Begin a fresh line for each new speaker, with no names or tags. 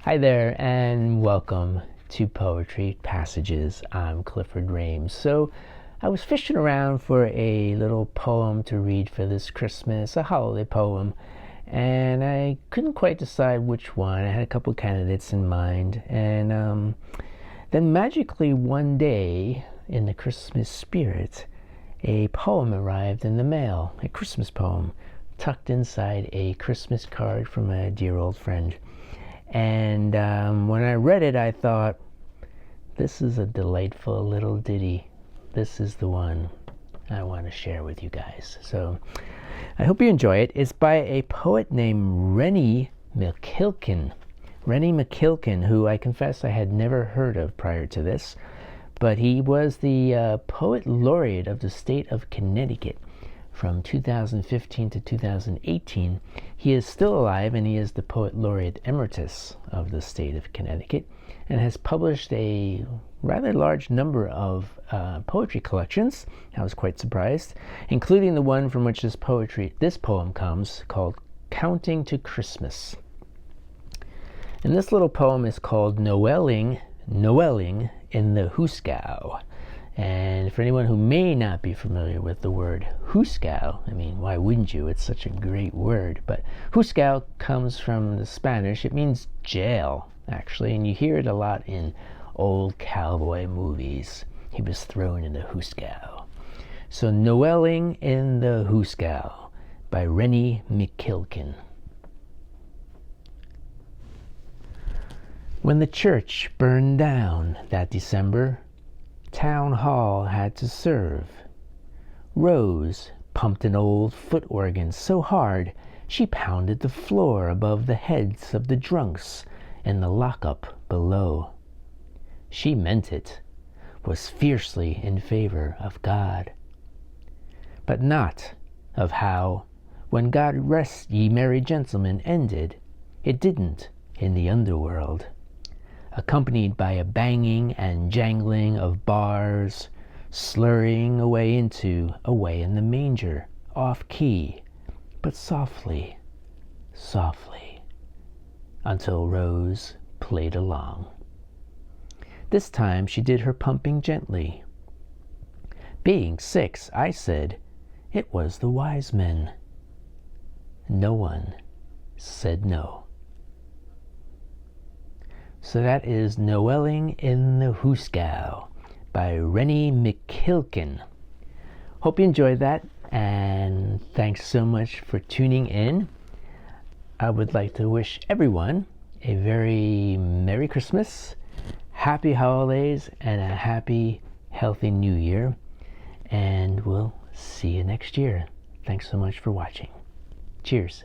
Hi there, and welcome to Poetry Passages. I'm Clifford Rames. So I was fishing around for a little poem to read for this Christmas, a holiday poem, and I couldn't quite decide which one. I had a couple candidates in mind, and then magically one day, in the Christmas spirit, a poem arrived in the mail, a Christmas poem, tucked inside a Christmas card from a dear old friend. And when I read it, I thought, this is a delightful little ditty. This is the one I want to share with you guys. So I hope you enjoy it. It's by a poet named Rennie McQuilkin. Rennie McQuilkin, who I confess I had never heard of prior to this, but he was the Poet Laureate of the state of Connecticut from 2015 to 2018. He is still alive, and he is the Poet Laureate Emeritus of the state of Connecticut, and has published a rather large number of poetry collections. I was quite surprised, including the one from which this poem comes, called Counting to Christmas. And this little poem is called Noeling in the Hoosegow. And for anyone who may not be familiar with the word Hoosegow, I mean, why wouldn't you? It's such a great word. But Hoosegow comes from the Spanish. It means jail, actually, and you hear it a lot in old cowboy movies. He was thrown in the Hoosegow. So Noeling in the Hoosegow by Rennie McQuilkin. When the church burned down that December, Town Hall had to serve. Rose pumped an old foot organ so hard she pounded the floor above the heads of the drunks in the lockup below. She meant it, was fiercely in favor of God, but not of how, when God rest ye merry gentlemen ended, it didn't in the underworld, accompanied by a banging and jangling of bars, slurring away into Away in the Manger, off key, but softly, softly, until Rose played along. This time she did her pumping gently. Being 6, I said, it was the wise men. No one said no. So that is Noeling in the Hoosegow by Rennie McQuilkin. Hope you enjoyed that, and thanks so much for tuning in. I would like to wish everyone a very Merry Christmas, Happy Holidays, and a happy, healthy New Year. And we'll see you next year. Thanks so much for watching. Cheers.